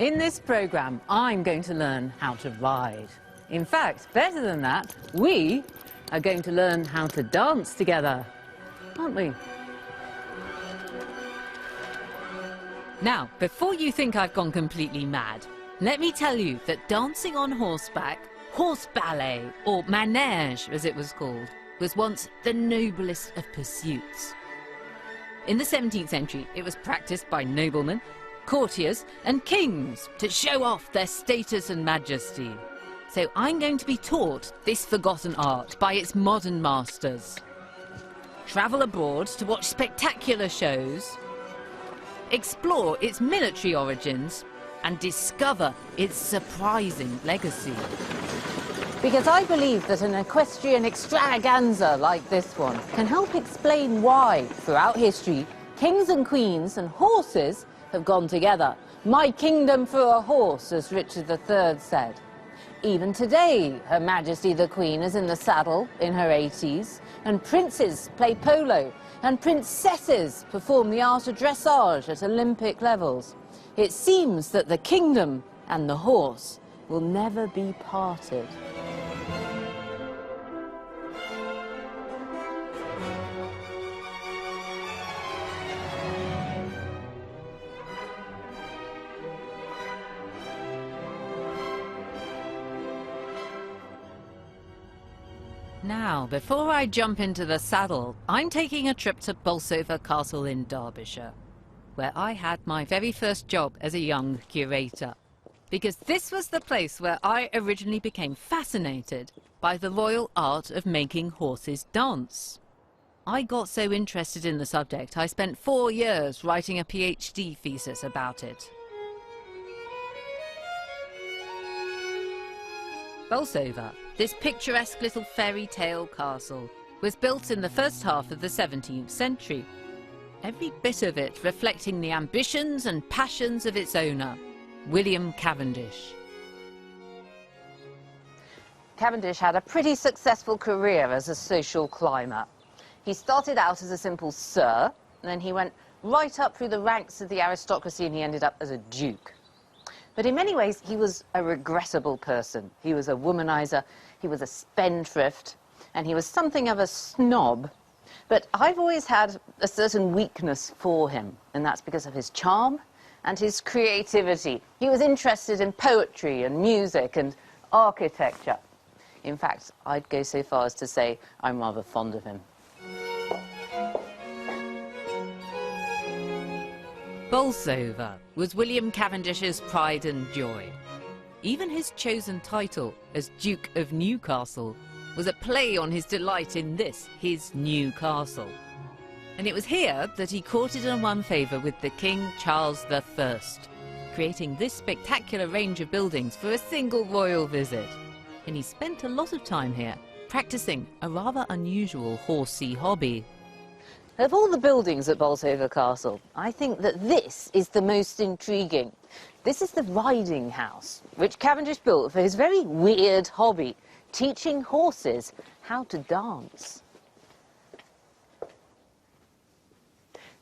In this programme, I'm going to learn how to ride. In fact, better than that, we are going to learn how to dance together, aren't we? Now, before you think I've gone completely mad, let me tell you that dancing on horseback, horse ballet, or manège as it was called, was once the noblest of pursuits. In the 17th century, it was practiced by noblemen, courtiers and kings to show off their status and majesty. So I'm going to be taught this forgotten art by its modern masters. Travel abroad to watch spectacular shows, explore its military origins, and discover its surprising legacy. Because I believe that an equestrian extravaganza like this one can help explain why, throughout history, kings and queens and horses have gone together. My kingdom for a horse, as Richard III said. Even today, Her Majesty the Queen is in the saddle in her 80s, and princes play polo, and princesses perform the art of dressage at Olympic levels. It seems that the kingdom and the horse will never be parted. Now, before I jump into the saddle, I'm taking a trip to Bolsover Castle in Derbyshire, where I had my very first job as a young curator. Because this was the place where I originally became fascinated by the royal art of making horses dance. I got so interested in the subject, I spent 4 years writing a PhD thesis about it. Bolsover, this picturesque little fairy tale castle, was built in the first half of the 17th century. Every bit of it reflecting the ambitions and passions of its owner, William Cavendish. Cavendish had a pretty successful career as a social climber. He started out as a simple sir, and then he went right up through the ranks of the aristocracy and he ended up as a duke. But in many ways, he was a regrettable person. He was a womanizer, he was a spendthrift, and he was something of a snob. But I've always had a certain weakness for him, and that's because of his charm and his creativity. He was interested in poetry and music and architecture. In fact, I'd go so far as to say I'm rather fond of him. Bolsover was William Cavendish's pride and joy. Even his chosen title as Duke of Newcastle was a play on his delight in this, his new castle. And it was here that he courted and won favour with the King Charles I, creating this spectacular range of buildings for a single royal visit. And he spent a lot of time here, practising a rather unusual horsey hobby. Of all the buildings at Bolsover Castle, I think that this is the most intriguing. This is the riding house, which Cavendish built for his very weird hobby, teaching horses how to dance.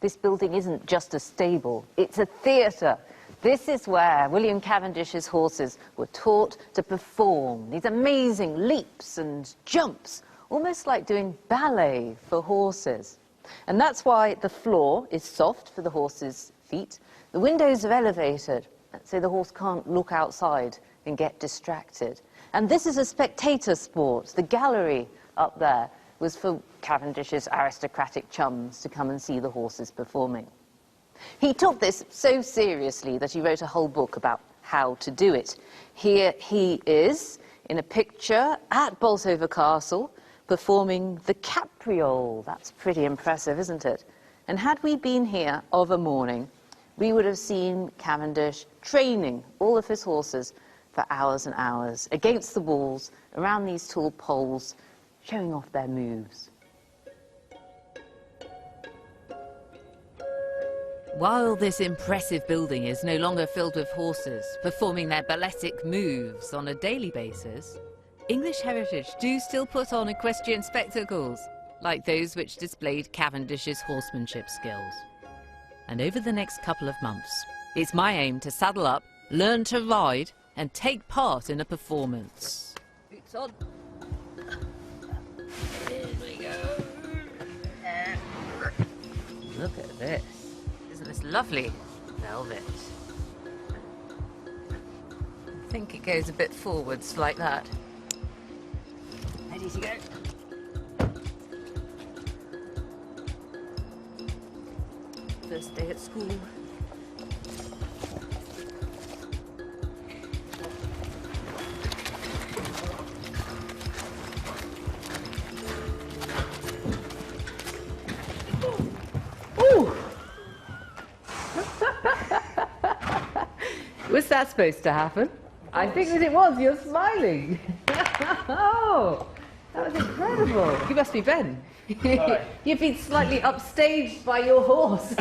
This building isn't just a stable, it's a theatre. This is where William Cavendish's horses were taught to perform these amazing leaps and jumps, almost like doing ballet for horses. And that's why the floor is soft for the horse's feet. The windows are elevated, so the horse can't look outside and get distracted. And this is a spectator sport. The gallery up there was for Cavendish's aristocratic chums to come and see the horses performing. He took this so seriously that he wrote a whole book about how to do it. Here he is in a picture at Bolsover Castle, performing the capriole. That's pretty impressive, isn't it? And had we been here of a morning, we would have seen Cavendish training all of his horses for hours and hours against the walls, around these tall poles, showing off their moves. While this impressive building is no longer filled with horses performing their balletic moves on a daily basis, English heritage do still put on equestrian spectacles, like those which displayed Cavendish's horsemanship skills. And over the next couple of months, it's my aim to saddle up learn to ride, and take part in a performance. Boots on. Here we go. Look at this. Isn't this lovely? Velvet. I think it goes a bit forwards like that. Ready to go. First day at school. Ooh. Was that supposed to happen? I think that it was. You're smiling. Oh, that was incredible. You must be Ben. You've been slightly upstaged by your horse.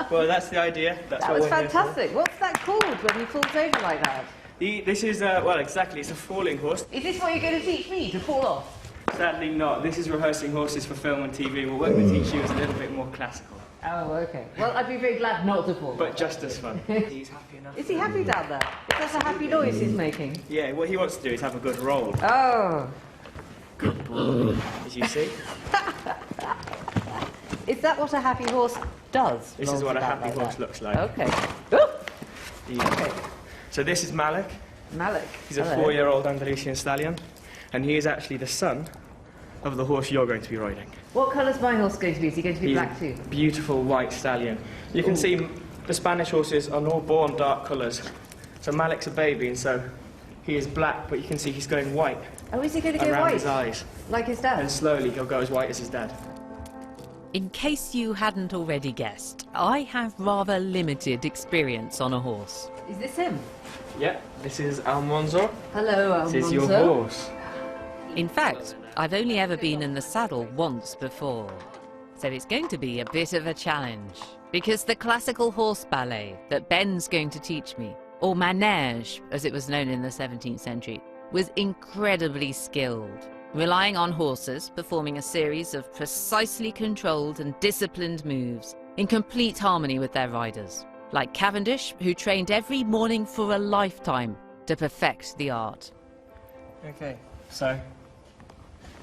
Well, that's the idea. That was fantastic. What's that called when he falls over like that? This is, well, exactly, it's a falling horse. Is this what you're going to teach me, to fall off? Sadly not. This is rehearsing horses for film and TV. What we're going to teach you is a little bit more classical. Oh, okay. Well, I'd be very glad not to fall. But just as fun. He's happy enough. Is he happy down there? That's a happy noise he's making. Yeah, what he wants to do is have a good roll. Oh. Good boy. As you see. Is that what a happy horse does? This is what a happy horse looks like. Okay. Ooh. Yeah. Okay. So this is Malik. Malik. He's a 4-year-old Andalusian stallion. And he is actually the son of the horse you're going to be riding. What colour's my horse going to be? Is he going to be black too? Beautiful white stallion. You can see the Spanish horses are all born dark colours. So Malik's a baby, and so he is black, but you can see he's going white. Oh, is he going to go around white? His eyes. Like his dad? And slowly he'll go as white as his dad. In case you hadn't already guessed, I have rather limited experience on a horse. Is this him? Yeah, this is Almanzor. Hello, Almanzor. This is your horse. In fact, I've only ever been in the saddle once before. So it's going to be a bit of a challenge. Because the classical horse ballet that Ben's going to teach me, or manège as it was known in the 17th century, was incredibly skilled, relying on horses performing a series of precisely controlled and disciplined moves in complete harmony with their riders, like Cavendish, who trained every morning for a lifetime to perfect the art. Okay, so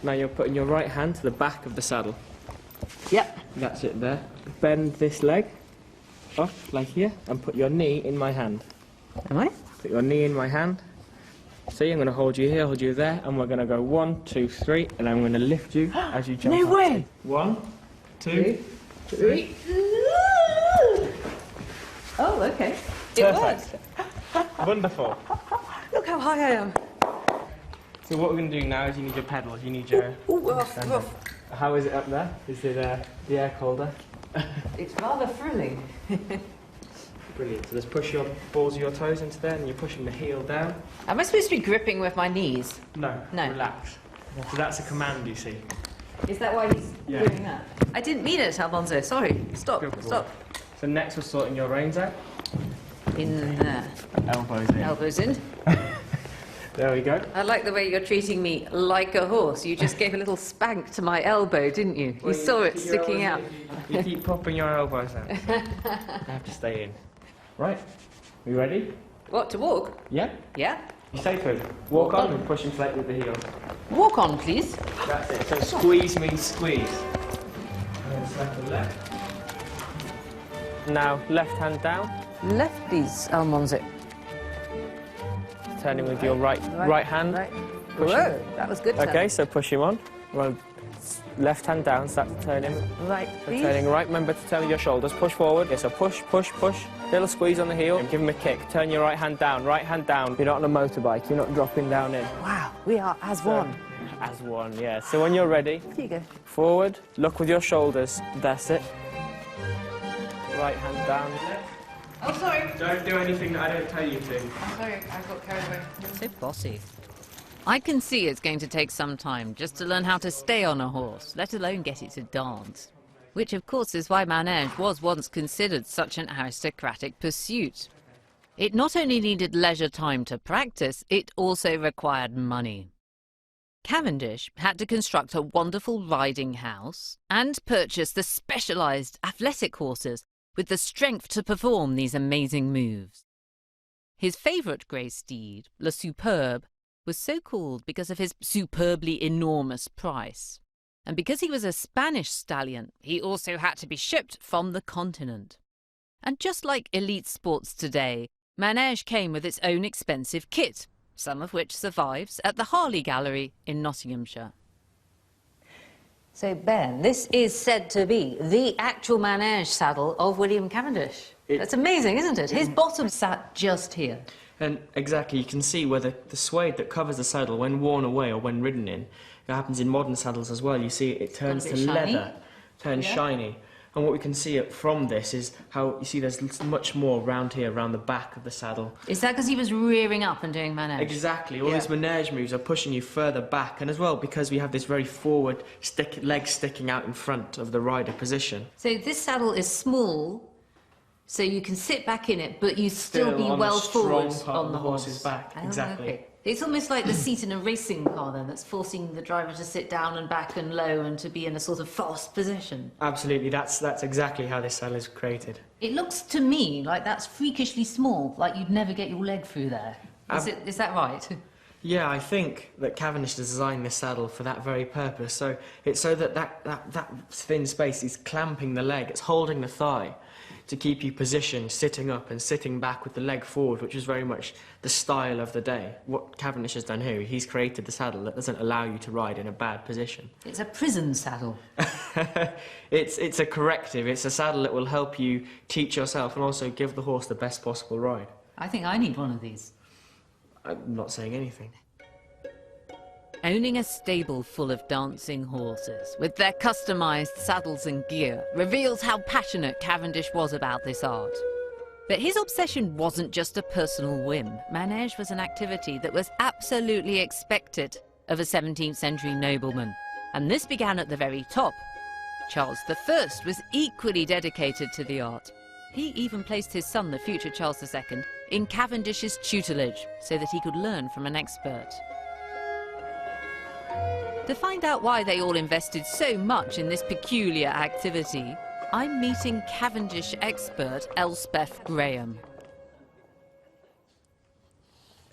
now you're putting your right hand to the back of the saddle. Yep. That's it there. Bend this leg off like here and put your knee in my hand. Am I? Put your knee in my hand. See, I'm going to hold you here, hold you there, and we're going to go 1, 2, 3, and I'm going to lift you as you jump. No up. way! 1, 2, 3. Oh, okay. It Perfect. worked. Wonderful. Look how high I am. So what we're going to do now is you need your pedals, you need your... Ooh, How is it up there? Is it the air colder? It's rather thrilling. Brilliant. So just push your balls of your toes into there, and you're pushing the heel down. Am I supposed to be gripping with my knees? No, No. relax. So that's a command, you see. Is that why he's doing that? I didn't mean it, Alonso. Sorry. Stop. Good boy. Stop. So next we're sorting your reins out. In there. Elbows in. Elbows in. There we go. I like the way you're treating me like a horse. You just gave a little spank to my elbow, didn't you? Well, you saw it keep your sticking out. elbows- You keep popping your elbows out. They have to stay in. Right. You ready? What, to walk? Yeah. Yeah? You say to him, walk on and push him slightly with the heel. Walk on, please. That's it. So squeeze means squeeze. And then slap the left. Now left hand down. Left, please, Almonzo. Turning with your right hand. Right. Push Whoa, him. that was good. Okay, turn. so push him on. Well, left hand down, start to turn him. Right, So please. turning right, remember to turn with your shoulders. Push forward. Yeah, so push, push, push. Little squeeze on the heel. Give him a kick. Turn your right hand down, right hand down. You're not on a motorbike, you're not dropping down in. Wow, we are as one. As one, yeah. So when you're ready, Here you go. forward, look with your shoulders. That's it. Right hand down. Oh, sorry. Don't do anything that I don't tell you to. I'm sorry, I got carried away. So bossy. I can see it's going to take some time just to learn how to stay on a horse, let alone get it to dance. Which, of course, is why manège was once considered such an aristocratic pursuit. It not only needed leisure time to practice, it also required money. Cavendish had to construct a wonderful riding house and purchase the specialised athletic horses with the strength to perform these amazing moves. His favourite grey steed, Le Superbe, was so called because of his superbly enormous price. And because he was a Spanish stallion, he also had to be shipped from the continent. And just like elite sports today, Manège came with its own expensive kit, some of which survives at the Harley Gallery in Nottinghamshire. So, Ben, this is said to be the actual Manège saddle of William Cavendish. That's amazing, isn't it? His bottom sat just here. And exactly, you can see where the suede that covers the saddle, when worn away or when ridden in, it happens in modern saddles as well. You see it turns to leather, turns shiny. And what we can see from this is how, you see there's much more around here, around the back of the saddle. Is that because he was rearing up and doing manège? Exactly. All these manège moves are pushing you further back. And as well, because we have this very forward legs sticking out in front of the rider position. So this saddle is small, so you can sit back in it, but you still be well forward on the horse's back. Oh, exactly. Okay. It's almost like the seat in a racing car, then, that's forcing the driver to sit down and back and low and to be in a sort of fast position. Absolutely, that's exactly how this saddle is created. It looks to me like that's freakishly small, like you'd never get your leg through there. Is that right? Yeah, I think that Cavendish designed this saddle for that very purpose. So it's so that thin space is clamping the leg, it's holding the thigh to keep you positioned, sitting up and sitting back with the leg forward, which is very much the style of the day. What Cavendish has done here, he's created the saddle that doesn't allow you to ride in a bad position. It's a prison saddle. It's a corrective. It's a saddle that will help you teach yourself and also give the horse the best possible ride. I think I need one of these. I'm not saying anything. Owning a stable full of dancing horses, with their customised saddles and gear, reveals how passionate Cavendish was about this art. But his obsession wasn't just a personal whim. Manège was an activity that was absolutely expected of a 17th century nobleman. And this began at the very top. Charles I was equally dedicated to the art. He even placed his son, the future Charles II, in Cavendish's tutelage so that he could learn from an expert. To find out why they all invested so much in this peculiar activity, I'm meeting Cavendish expert Elspeth Graham.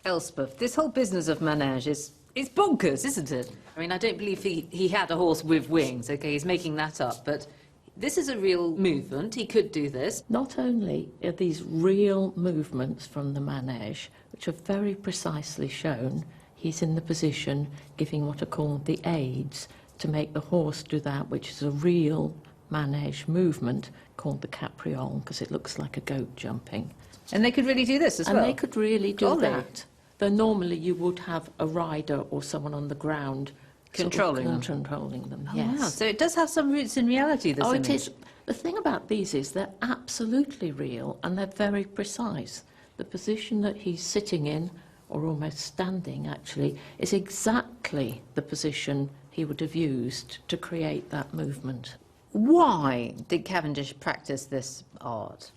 Elspeth, this whole business of manège is bonkers, isn't it? I mean, I don't believe he had a horse with wings, okay, he's making that up, but this is a real movement, he could do this. Not only are these real movements from the manège, which are very precisely shown, he's in the position giving what are called the aids to make the horse do that, which is a real manège movement called the capriole, because it looks like a goat jumping. And they could really do this as well? And they could really do that. Though normally you would have a rider or someone on the ground controlling them. Oh, yes. Wow. So it does have some roots in reality, this image. It is. The thing about these is they're absolutely real and they're very precise. The position that he's sitting in, or almost standing actually, is exactly the position he would have used to create that movement. Why did Cavendish practice this art?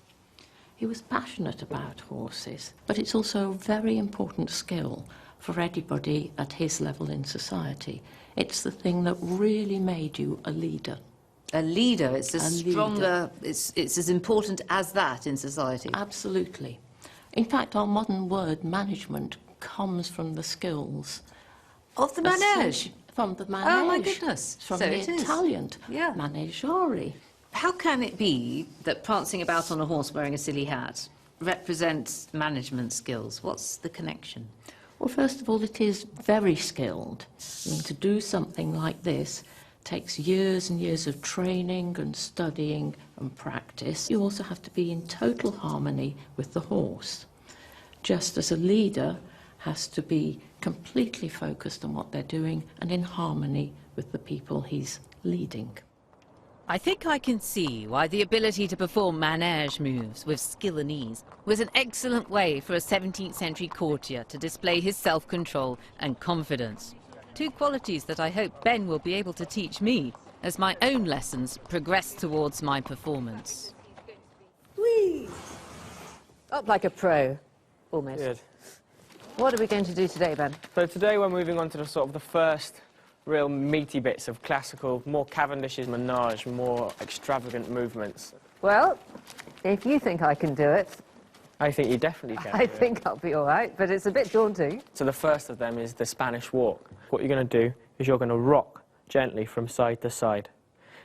He was passionate about horses, but it's also a very important skill for anybody at his level in society. It's the thing that really made you a leader. A leader, it's it's as important as that in society. Absolutely. In fact, our modern word management comes from the skills of the manège. From the manège. Oh my goodness! From the Italian maneggiare. How can it be that prancing about on a horse wearing a silly hat represents management skills? What's the connection? Well, first of all, it is very skilled. I mean, to do something like this takes years and years of training and studying and practice. You also have to be in total harmony with the horse. Just as a leader has to be completely focused on what they're doing and in harmony with the people he's leading. I think I can see why the ability to perform manège moves with skill and ease was an excellent way for a 17th century courtier to display his self-control and confidence. Two qualities that I hope Ben will be able to teach me as my own lessons progress towards my performance. Whee! Up like a pro, almost. Good. What are we going to do today, Ben? So today we're moving on to the first real meaty bits of classical, more Cavendish's manège, more extravagant movements. Well, if you think I can do it, I think you definitely can. I think I'll be all right, but it's a bit daunting. So the first of them is the Spanish walk. What you're going to do is you're going to rock gently from side to side.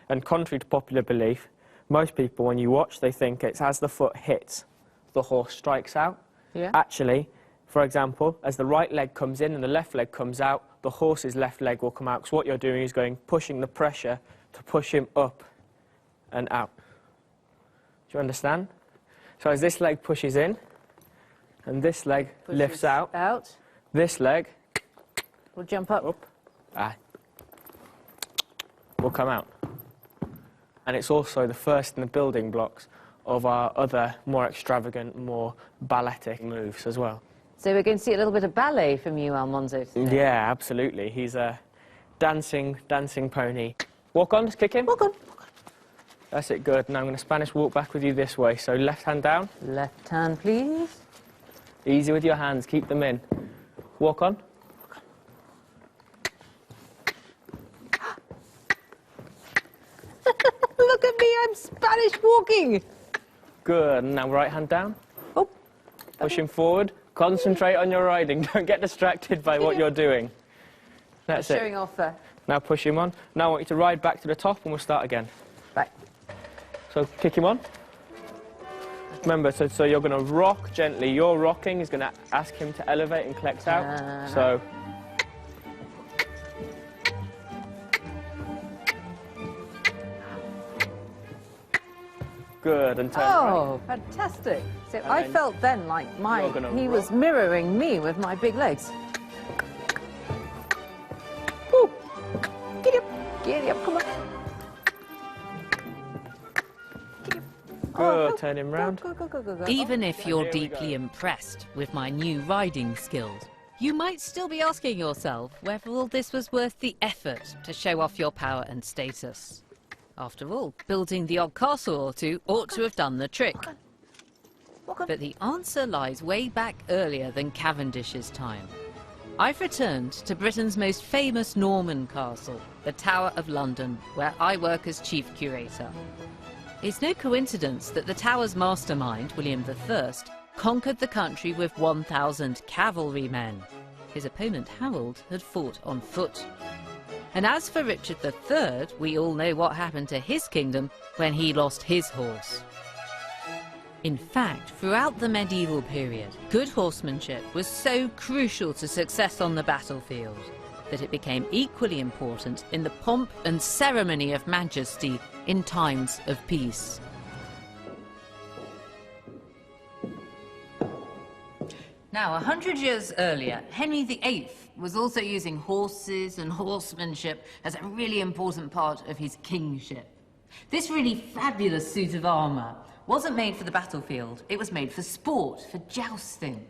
And contrary to popular belief, most people, when you watch, they think it's as the foot hits, the horse strikes out. Yeah. Actually, for example, as the right leg comes in and the left leg comes out, the horse's left leg will come out. Because what you're doing is pushing the pressure to push him up and out. Do you understand? So as this leg pushes in, and this leg lifts out, this leg will jump up. Will come out. And it's also the first in the building blocks of our other more extravagant, more balletic moves as well. So we're going to see a little bit of ballet from you, Almonso, today. Yeah, absolutely. He's a dancing pony. Walk on, just kick him. Walk on. That's it, good. Now I'm going to Spanish walk back with you this way. So left hand down. Left hand, please. Easy with your hands, keep them in. Walk on. Look at me, I'm Spanish walking. Good. Now right hand down. Oh. Push him forward. Concentrate on your riding. Don't get distracted by what you're doing. That's it. Showing off there. Now push him on. Now I want you to ride back to the top and we'll start again. Right. So kick him on. Remember, so you're going to rock gently. Your rocking is going to ask him to elevate and collect out. So. Good, and turn Oh, right. fantastic. So And I then felt then like he was mirroring me with my big legs. Woo. Giddy up, come on. Good, turn him round. Go. Even if you're Here we deeply go. impressed with my new riding skills, you might still be asking yourself whether all this was worth the effort to show off your power and status. After all, building the odd castle or two ought to have done the trick. But the answer lies way back earlier than Cavendish's time. I've returned to Britain's most famous Norman castle, the Tower of London, where I work as chief curator. It's no coincidence that the Tower's mastermind, William I, conquered the country with 1,000 cavalrymen. His opponent, Harold, had fought on foot. And as for Richard III, we all know what happened to his kingdom when he lost his horse. In fact, throughout the medieval period, good horsemanship was so crucial to success on the battlefield that it became equally important in the pomp and ceremony of majesty in times of peace. Now, 100 years earlier, Henry VIII was also using horses and horsemanship as a really important part of his kingship. This really fabulous suit of armour wasn't made for the battlefield, it was made for sport, for jousting.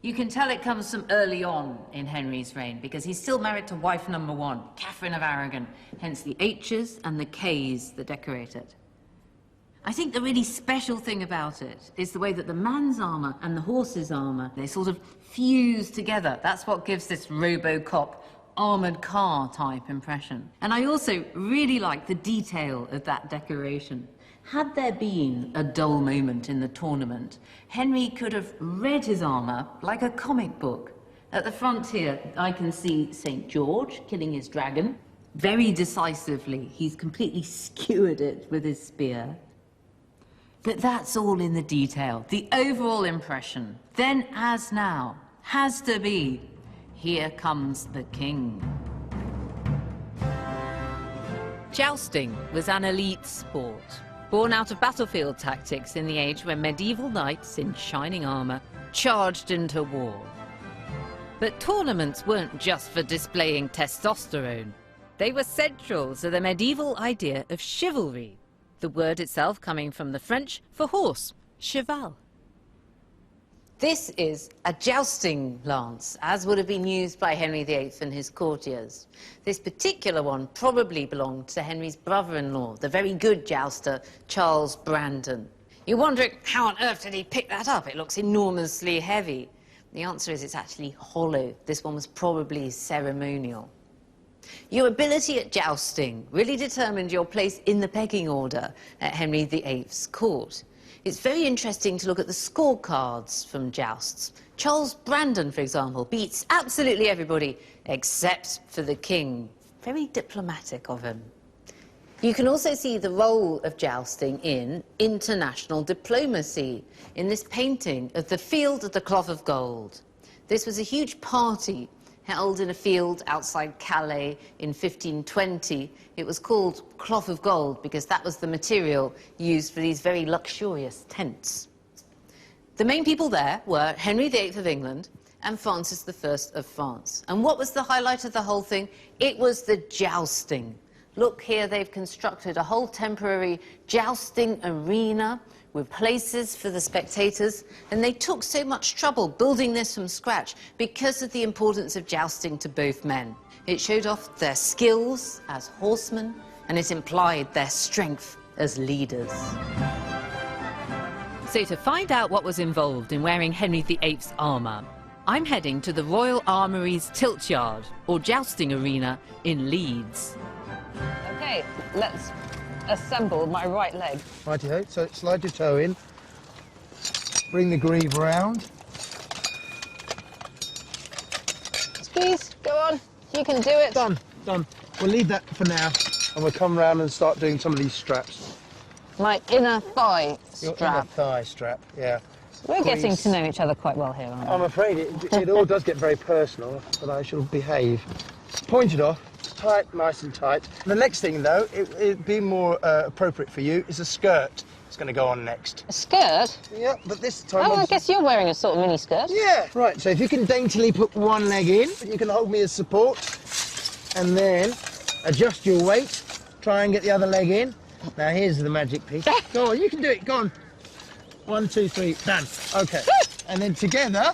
You can tell it comes from early on in Henry's reign because he's still married to wife number 1, Catherine of Aragon, hence the H's and the K's that decorate it. I think the really special thing about it is the way that the man's armour and the horse's armour, they sort of fuse together. That's what gives this RoboCop armoured car type impression. And I also really like the detail of that decoration. Had there been a dull moment in the tournament, Henry could have read his armour like a comic book. At the front here, I can see St. George killing his dragon. Very decisively, he's completely skewered it with his spear. But that's all in the detail. The overall impression, then as now, has to be, here comes the king. Jousting was an elite sport, born out of battlefield tactics in the age when medieval knights in shining armour charged into war. But tournaments weren't just for displaying testosterone. They were central to the medieval idea of chivalry, the word itself coming from the French for horse, cheval. This is a jousting lance, as would have been used by Henry VIII and his courtiers. This particular one probably belonged to Henry's brother-in-law, the very good jouster, Charles Brandon. You're wondering, how on earth did he pick that up? It looks enormously heavy. The answer is it's actually hollow. This one was probably ceremonial. Your ability at jousting really determined your place in the pecking order at Henry VIII's court. It's very interesting to look at the scorecards from jousts. Charles Brandon, for example, beats absolutely everybody except for the king. Very diplomatic of him. You can also see the role of jousting in international diplomacy in this painting of the Field of the Cloth of Gold. This was a huge party held in a field outside Calais in 1520. It was called Cloth of Gold because that was the material used for these very luxurious tents. The main people there were Henry VIII of England and Francis I of France. And what was the highlight of the whole thing? It was the jousting. Look here, they've constructed a whole temporary jousting arena with places for the spectators, and they took so much trouble building this from scratch because of the importance of jousting to both men. It showed off their skills as horsemen, and it implied their strength as leaders. So to find out what was involved in wearing Henry VIII's armour, I'm heading to the Royal Armoury's tilt yard, or jousting arena, in Leeds. Okay, let's assemble my right leg. Righty-ho, so slide your toe in, bring the greave round. Squeeze, go on, you can do it. Done, done. We'll leave that for now, and we'll come round and start doing some of these straps. My inner thigh strap. Your inner thigh strap, yeah. We're Please. getting to know each other quite well here, aren't we? I'm afraid it all does get very personal, but I shall behave. Point it off, tight, nice and tight. The next thing, though, it'd be more appropriate for you, is a skirt. It's going to go on next. A skirt? Yeah, but this time... Oh, I guess you're wearing a sort of mini skirt. Yeah, right, so if you can daintily put one leg in, you can hold me as support, and then adjust your weight, try and get the other leg in. Now, here's the magic piece. Go on, you can do it, go on. 1, 2, 3, done. Okay, and then together,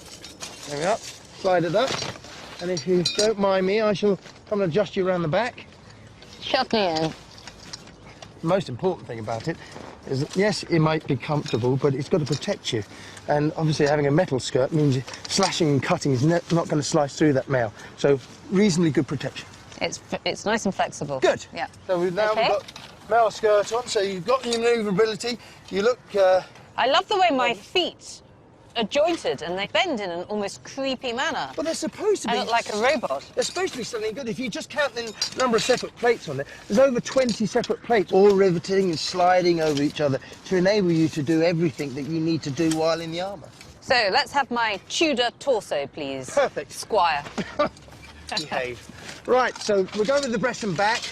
there we are, slide it up, and if you don't mind me, I shall come and adjust you around the back. Shove me in. The most important thing about it is that, yes, it might be comfortable, but it's got to protect you. And obviously having a metal skirt means slashing and cutting is not going to slice through that mail. So reasonably good protection. It's nice and flexible. Good. Yeah. So we've now Okay. got mail skirt on, so you've got your manoeuvrability. You look... I love the way my feet are jointed and they bend in an almost creepy manner. well, they're supposed to be... I look like a robot. They're supposed to be something good. If you just count the number of separate plates on there, there's over 20 separate plates, all riveting and sliding over each other to enable you to do everything that you need to do while in the armour. So let's have my Tudor torso, please. Perfect. Squire. Behave. Right, so we'll go with the breast and back.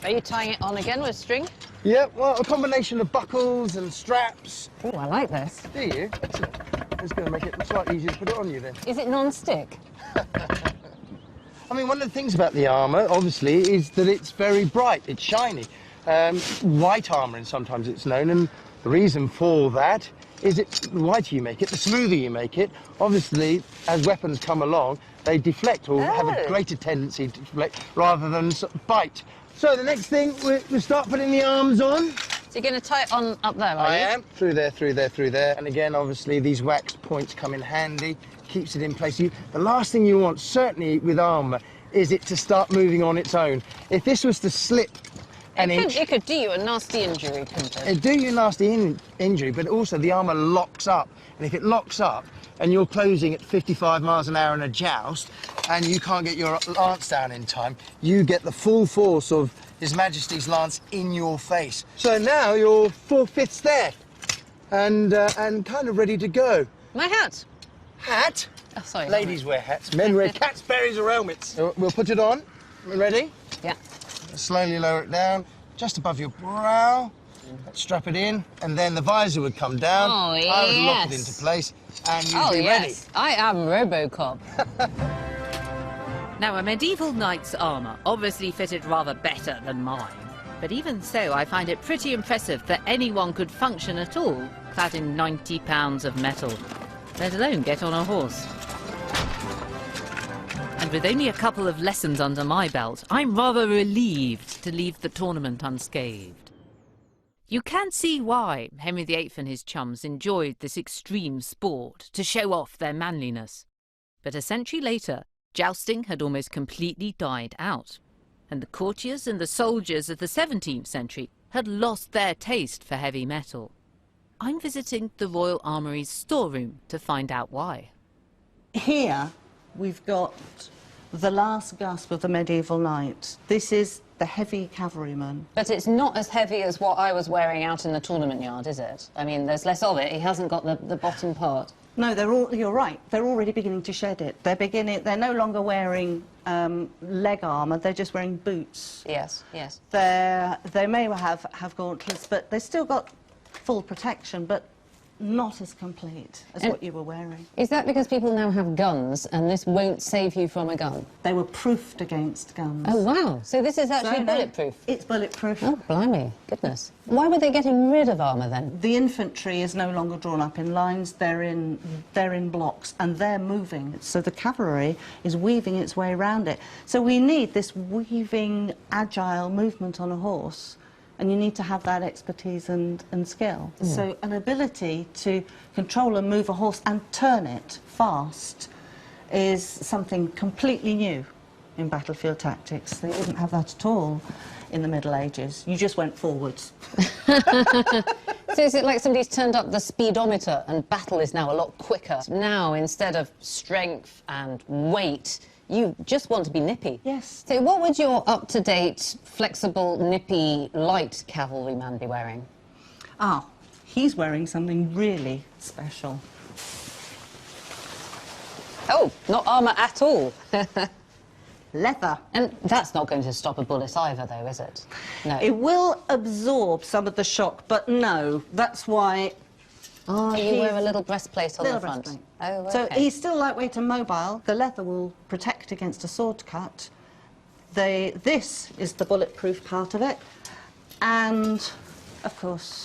Are you tying it on again with string? Yeah, well, a combination of buckles and straps. Oh, I like this. Do you? It's going to make it slightly easier to put it on you then. Is it non-stick? I mean, one of the things about the armour, obviously, is that it's very bright, it's shiny. White armour, and sometimes it's known, and the reason for that is the whiter you make it, the smoother you make it. Obviously, as weapons come along, they deflect or have a greater tendency to deflect rather than sort of bite. So the next thing, we'll start putting the arms on. So you're going to tie it on up there, are you? I am. Through there, through there, through there. And again, obviously, these wax points come in handy, keeps it in place. The last thing you want, certainly with armour, is it to start moving on its own. If this was to slip an inch... It could do you a nasty injury, couldn't it? It'd do you a nasty injury, but also the armour locks up. And if it locks up, and you're closing at 55 miles an hour in a joust, and you can't get your lance down in time, you get the full force of His Majesty's lance in your face. So now you're 4/5 there, and kind of ready to go. My hat. Hat? Oh, sorry. Ladies wear hats, men wear cats, berries, or helmets. So we'll put it on. We ready? Yeah. Slowly lower it down, just above your brow. Strap it in, and then the visor would come down. Oh, yes. I would lock it into place, and you'd be ready. I am Robocop. Now, a medieval knight's armour obviously fitted rather better than mine. But even so, I find it pretty impressive that anyone could function at all clad in 90 pounds of metal, let alone get on a horse. And with only a couple of lessons under my belt, I'm rather relieved to leave the tournament unscathed. You can see why Henry VIII and his chums enjoyed this extreme sport to show off their manliness. But a century later, jousting had almost completely died out, and the courtiers and the soldiers of the 17th century had lost their taste for heavy metal. I'm visiting the Royal Armoury's storeroom to find out why. Here we've got the last gasp of the medieval knight. This is the heavy cavalryman. But it's not as heavy as what I was wearing out in the tournament yard, is it? I mean, there's less of it. He hasn't got the bottom part. No, you're right. They're already beginning to shed it. They're no longer wearing leg armour, they're just wearing boots. Yes, yes. They may have gauntlets, but they've still got full protection, but not as complete as what you were wearing. Is that because people now have guns and this won't save you from a gun? They were proofed against guns. Oh, wow. So this is actually bulletproof? It's bulletproof. Oh, blimey. Goodness. Why were they getting rid of armour then? The infantry is no longer drawn up in lines, they're in blocks, and they're moving. So the cavalry is weaving its way around it. So we need this weaving, agile movement on a horse. And you need to have that expertise and skill. So an ability to control and move a horse and turn it fast is something completely new in battlefield tactics. They didn't have that at all in the Middle Ages. You just went forwards. So is it like somebody's turned up the speedometer and battle is now a lot quicker? Now, instead of strength and weight, you just want to be nippy. Yes. So what would your up-to-date, flexible, nippy, light cavalryman be wearing? Ah, he's wearing something really special. Oh, not armour at all. Leather. And that's not going to stop a bullet either, though, is it? No. It will absorb some of the shock, but no, that's why... Oh, you wear a little breastplate on the front. Breastplate. Oh, okay. So he's still lightweight and mobile. The leather will protect against a sword cut. This is the bulletproof part of it. And, of course,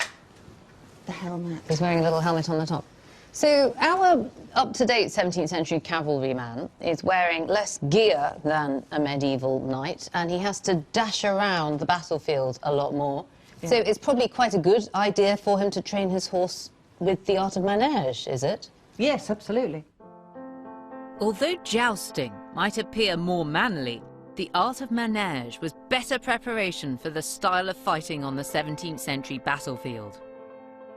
the helmet. He's wearing a little helmet on the top. So our up-to-date 17th century cavalryman is wearing less gear than a medieval knight, and he has to dash around the battlefield a lot more. Yeah. So it's probably quite a good idea for him to train his horse with the art of manège, is it? Yes, absolutely. Although jousting might appear more manly, the art of manège was better preparation for the style of fighting on the 17th century battlefield.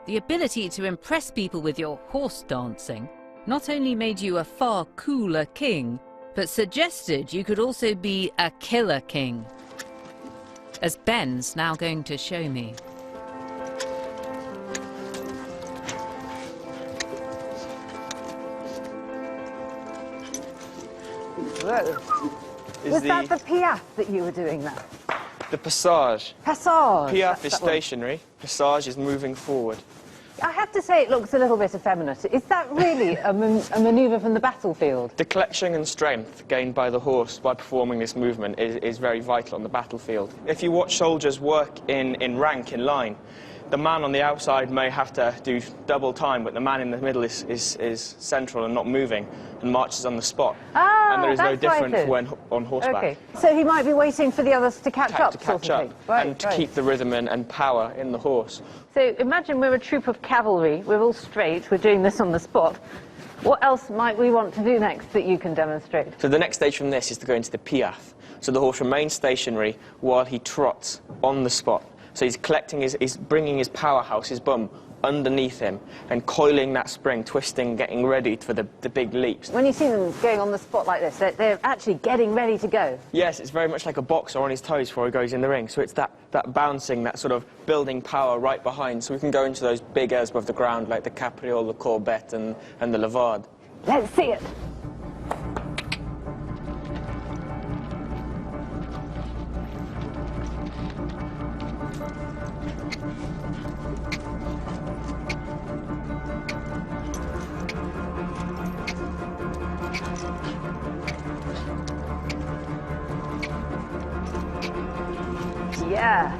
The ability to impress people with your horse dancing not only made you a far cooler king, but suggested you could also be a killer king, as Ben's now going to show me. Whoa. Was that the piaffe that you were doing there? The passage. Passage. Piaffe is stationary, passage is moving forward. I have to say it looks a little bit effeminate. Is that really a manoeuvre from the battlefield? The collection and strength gained by the horse by performing this movement is very vital on the battlefield. If you watch soldiers work in rank, in line, the man on the outside may have to do double time, but the man in the middle is central and not moving and marches on the spot. Ah, and there is no that's difference right. when on horseback. Okay. So he might be waiting for the others to catch up, To catch sort of up thing. Right, and to right. keep the rhythm and power in the horse. So imagine we're a troop of cavalry, we're all straight, we're doing this on the spot. What else might we want to do next that you can demonstrate? So the next stage from this is to go into the piaffe. So the horse remains stationary while he trots on the spot. So he's he's bringing his powerhouse, his bum, underneath him and coiling that spring, twisting, getting ready for the big leaps. When you see them going on the spot like this, they're actually getting ready to go. Yes, it's very much like a boxer on his toes before he goes in the ring. So it's that bouncing, that sort of building power right behind. So we can go into those big airs above the ground like the capriole, the courbette and the levade. Let's see it. Yeah.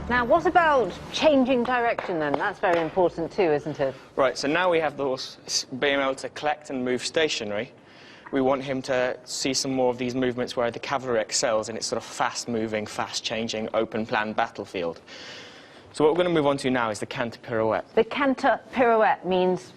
Now, what about changing direction then? That's very important too, isn't it? Right, so now we have the horse being able to collect and move stationary. We want him to see some more of these movements where the cavalry excels in its sort of fast-moving, fast-changing, open-plan battlefield. So what we're going to move on to now is the canter pirouette. The canter pirouette means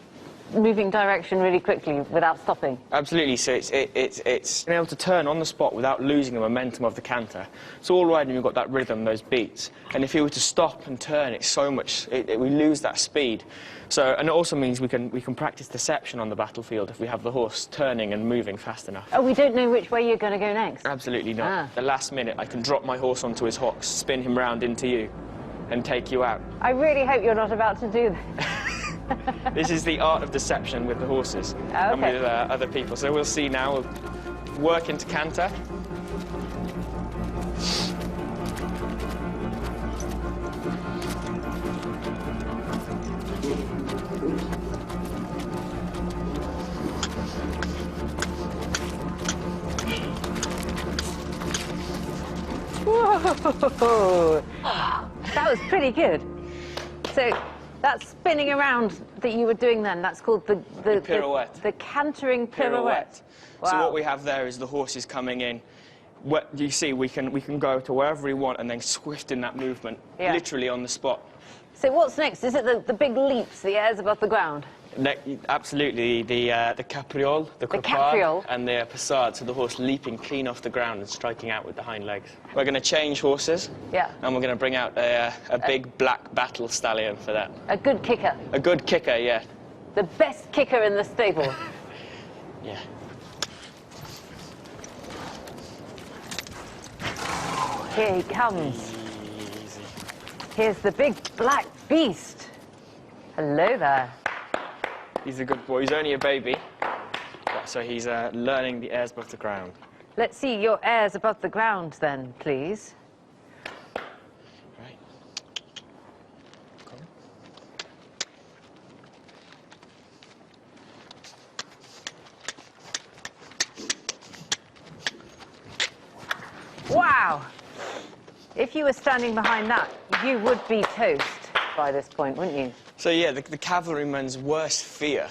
moving direction really quickly without stopping? Absolutely. So it's being able to turn on the spot without losing the momentum of the canter. So all riding, you've got that rhythm, those beats. And if you were to stop and turn, it's so much. We lose that speed. So, and it also means we can practice deception on the battlefield if we have the horse turning and moving fast enough. Oh, we don't know which way you're going to go next? Absolutely not. Ah. The last minute, I can drop my horse onto his hocks, spin him round into you, and take you out. I really hope you're not about to do that. This is the art of deception with the horses and with other people. So we'll see now. We'll work into canter. Whoa! That was pretty good. So that spinning around that you were doing then, that's called the pirouette. The cantering pirouette. Wow. So what we have there is the horses coming in. What you see, we can go to wherever we want and then swift in that movement, literally on the spot. So what's next? Is it the big leaps, the airs above the ground? Absolutely, the capriole, the capriole, and the passade, so the horse leaping clean off the ground and striking out with the hind legs. We're going to change horses, and we're going to bring out a big black battle stallion for that. A good kicker. A good kicker, yeah. The best kicker in the stable. Yeah. Here he comes. Easy. Here's the big black beast. Hello there. He's a good boy. He's only a baby, so he's learning the airs above the ground. Let's see your airs above the ground then, please. Right. Come on. Wow! If you were standing behind that, you would be toast by this point, wouldn't you? So yeah, the cavalryman's worst fear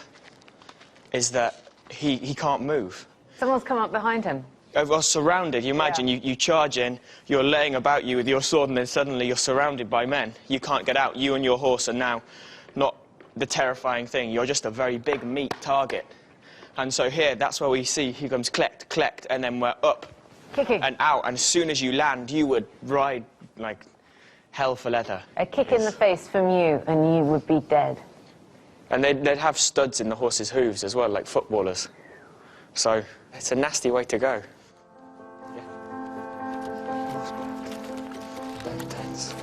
is that he can't move. Someone's come up behind him. Well, surrounded. You imagine you charge in, you're laying about you with your sword, and then suddenly you're surrounded by men. You can't get out. You and your horse are now not the terrifying thing. You're just a very big meat target. And so here, that's where we see he comes collect, collect, and then we're up. Kicking. And out. And as soon as you land, you would ride like hell for leather. A kick in the face from you, and you would be dead. And they'd have studs in the horse's hooves as well, like footballers. So it's a nasty way to go. Very tense.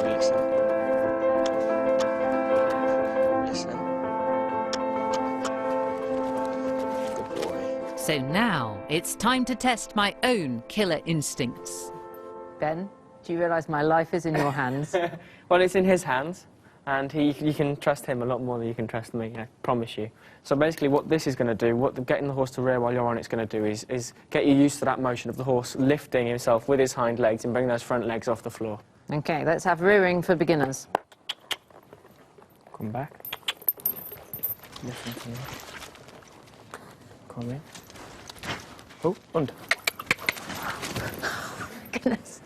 Listen. Listen. Good boy. So now it's time to test my own killer instincts. Ben, do you realise my life is in your hands? Well, it's in his hands, and you can trust him a lot more than you can trust me, I promise you. So basically what this is going to do, getting the horse to rear while you're on it's going to do is get you used to that motion of the horse lifting himself with his hind legs and bringing those front legs off the floor. OK, let's have rearing for beginners. Come back. Listen to me. Come in. Oh, und. Goodness.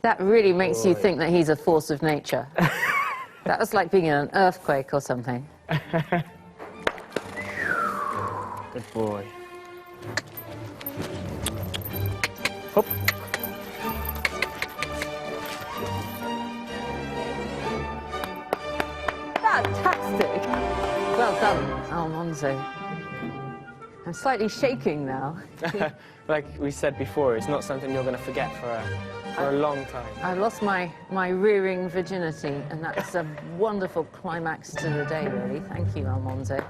That really makes you think that he's a force of nature. That was like being in an earthquake or something. Good boy. Hop. Fantastic! Well done, Alonso. I'm slightly shaking now. Like we said before, it's not something you're going to forget for a long time. I lost my rearing virginity, and that's a wonderful climax to the day, really. Thank you, Alonso.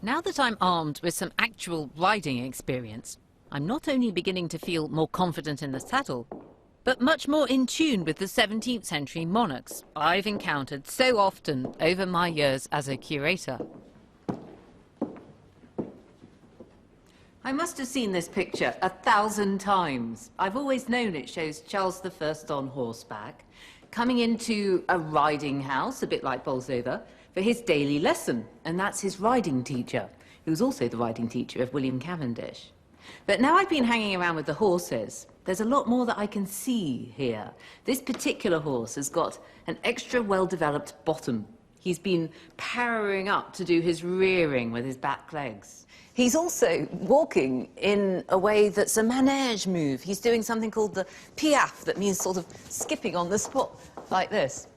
Now that I'm armed with some actual riding experience, I'm not only beginning to feel more confident in the saddle, but much more in tune with the 17th century monarchs I've encountered so often over my years as a curator. I must have seen this picture 1,000 times. I've always known it shows Charles I on horseback, coming into a riding house, a bit like Bolsover, for his daily lesson, and that's his riding teacher, who was also the riding teacher of William Cavendish. But now I've been hanging around with the horses, there's a lot more that I can see here. This particular horse has got an extra well-developed bottom. He's been powering up to do his rearing with his back legs. He's also walking in a way that's a manège move. He's doing something called the piaffe, that means sort of skipping on the spot, like this.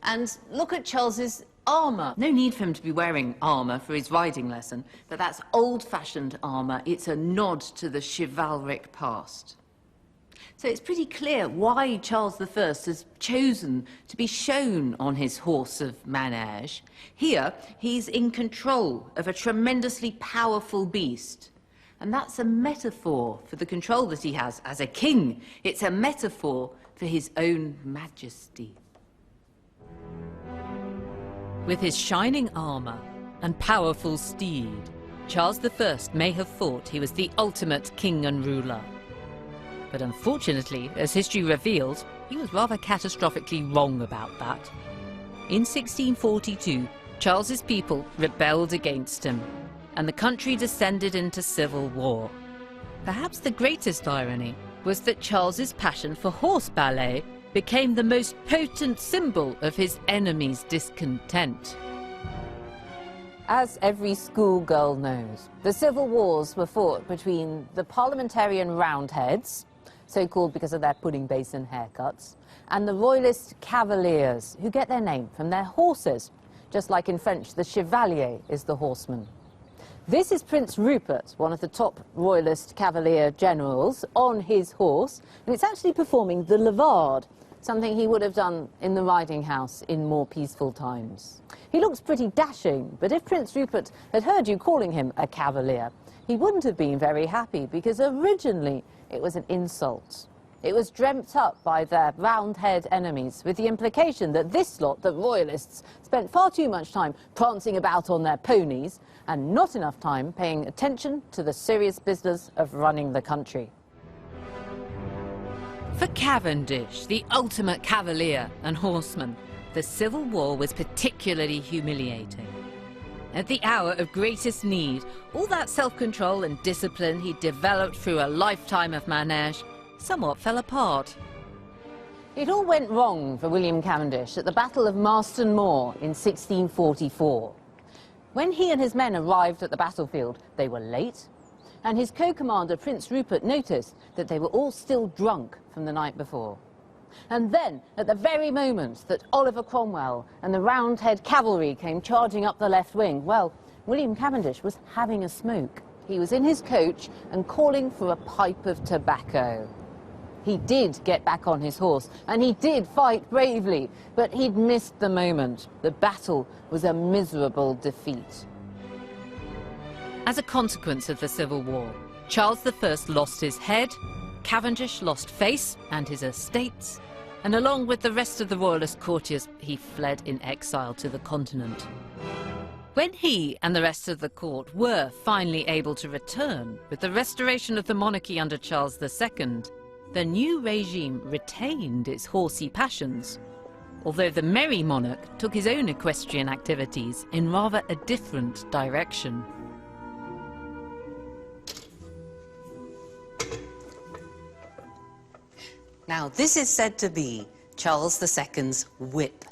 And look at Charles's armour. No need for him to be wearing armour for his riding lesson, but that's old-fashioned armour. It's a nod to the chivalric past. So it's pretty clear why Charles I has chosen to be shown on his horse of manège. Here, he's in control of a tremendously powerful beast. And that's a metaphor for the control that he has as a king. It's a metaphor for his own majesty. With his shining armour and powerful steed, Charles I may have thought he was the ultimate king and ruler. But unfortunately, as history reveals, he was rather catastrophically wrong about that. In 1642, Charles's people rebelled against him, and the country descended into civil war. Perhaps the greatest irony was that Charles's passion for horse ballet became the most potent symbol of his enemies' discontent. As every schoolgirl knows, the civil wars were fought between the parliamentarian Roundheads, so called because of their pudding basin haircuts, and the royalist cavaliers, who get their name from their horses, just like in French the chevalier is the horseman. This is Prince Rupert, one of the top royalist cavalier generals, on his horse, and it's actually performing the levade, something he would have done in the riding house in more peaceful times. He looks pretty dashing, but if Prince Rupert had heard you calling him a cavalier, he wouldn't have been very happy, because originally it was an insult. It was dreamt up by their Roundhead enemies, with the implication that this lot, the royalists, spent far too much time prancing about on their ponies and not enough time paying attention to the serious business of running the country. For Cavendish, the ultimate cavalier and horseman, the Civil War was particularly humiliating. At the hour of greatest need, all that self-control and discipline he'd developed through a lifetime of manège somewhat fell apart. It all went wrong for William Cavendish at the Battle of Marston Moor in 1644. When he and his men arrived at the battlefield, they were late, and his co-commander, Prince Rupert, noticed that they were all still drunk from the night before. And then, at the very moment that Oliver Cromwell and the Roundhead cavalry came charging up the left wing, well, William Cavendish was having a smoke. He was in his coach and calling for a pipe of tobacco. He did get back on his horse, and he did fight bravely, but he'd missed the moment. The battle was a miserable defeat. As a consequence of the Civil War, Charles I lost his head, Cavendish lost face and his estates, and along with the rest of the royalist courtiers, he fled in exile to the continent. When he and the rest of the court were finally able to return with the restoration of the monarchy under Charles II, the new regime retained its horsey passions, although the merry monarch took his own equestrian activities in rather a different direction. Now, this is said to be Charles II's whip.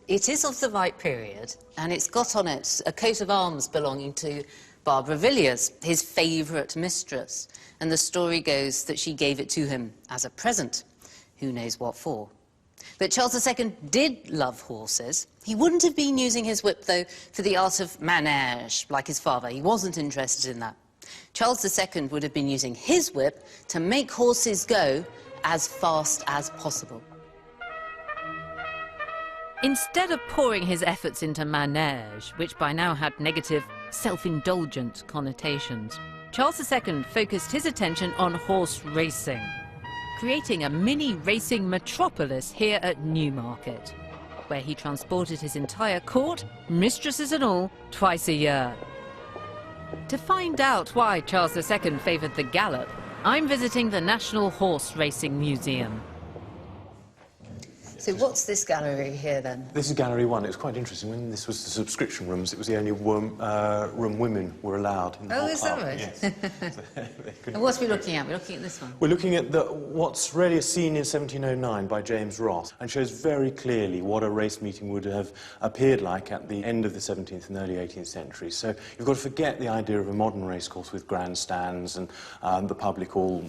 It is of the right period, and it's got on it a coat of arms belonging to Barbara Villiers, his favourite mistress, and the story goes that she gave it to him as a present. Who knows what for? But Charles II did love horses. He wouldn't have been using his whip, though, for the art of manège, like his father. He wasn't interested in that. Charles II would have been using his whip to make horses go as fast as possible. Instead of pouring his efforts into manège, which by now had negative, self-indulgent connotations, Charles II focused his attention on horse racing, creating a mini racing metropolis here at Newmarket, where he transported his entire court, mistresses and all, twice a year. To find out why Charles II favoured the gallop, I'm visiting the National Horse Racing Museum. So what's this gallery here then? This is Gallery 1. It was quite interesting. When this was the subscription rooms, it was the only room women were allowed in the whole is that park. right? Yes. And what's we looking at? We're looking at this one. We're looking at what's really a scene in 1709 by James Ross, and shows very clearly what a race meeting would have appeared like at the end of the 17th and early 18th century. So you've got to forget the idea of a modern racecourse with grandstands and the public all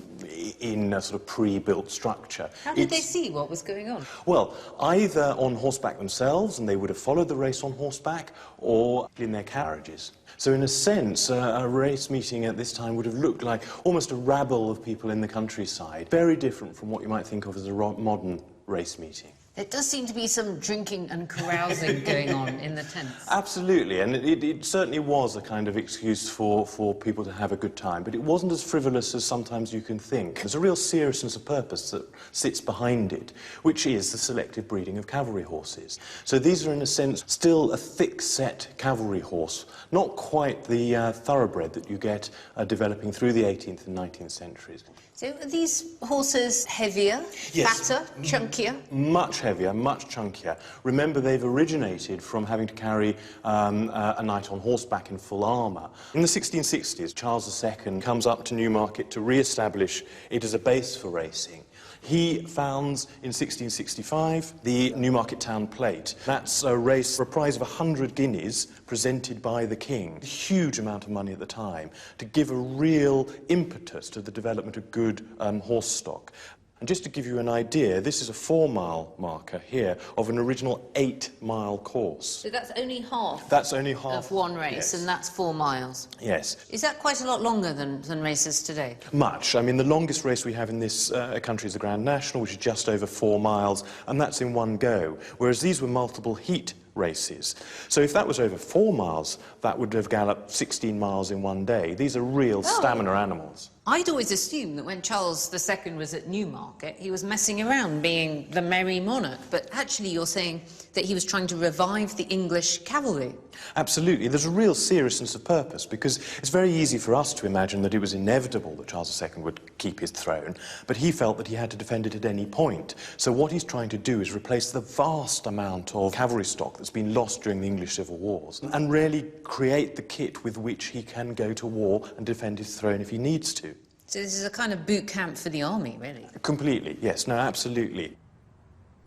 in a sort of pre-built structure. How did they see what was going on? Well, either on horseback themselves, and they would have followed the race on horseback, or in their carriages. So in a sense, a race meeting at this time would have looked like almost a rabble of people in the countryside, very different from what you might think of as a modern race meeting. There does seem to be some drinking and carousing going on in the tents. Absolutely, and it certainly was a kind of excuse for people to have a good time, but it wasn't as frivolous as sometimes you can think. There's a real seriousness of purpose that sits behind it, which is the selective breeding of cavalry horses. So these are, in a sense, still a thick-set cavalry horse, not quite the thoroughbred that you get developing through the 18th and 19th centuries. So are these horses heavier, Yes. fatter, chunkier? Much heavier, much chunkier. Remember, they've originated from having to carry a knight on horseback in full armour. In the 1660s, Charles II comes up to Newmarket to re-establish it as a base for racing. He founds, in 1665, the Newmarket Town Plate. That's a race for a prize of 100 guineas presented by the king. A huge amount of money at the time to give a real impetus to the development of good horse stock. And just to give you an idea, this is a 4-mile marker here of an original 8-mile course. So that's only half. That's only half of one race, yes. and that's 4 miles. Yes. Is that quite a lot longer than races today? Much. I mean, the longest race we have in this country is the Grand National, which is just over 4 miles, and that's in one go, whereas these were multiple heat races. So if that was over 4 miles, that would have galloped 16 miles in one day. These are real stamina animals. I'd always assumed that when Charles II was at Newmarket, he was messing around being the merry monarch, but actually you're saying that he was trying to revive the English cavalry. Absolutely. There's a real seriousness of purpose, because it's very easy for us to imagine that it was inevitable that Charles II would keep his throne, but he felt that he had to defend it at any point. So what he's trying to do is replace the vast amount of cavalry stock that's been lost during the English civil wars, and really create the kit with which he can go to war and defend his throne if he needs to. So this is a kind of boot camp for the army, really. Completely, yes. No, absolutely.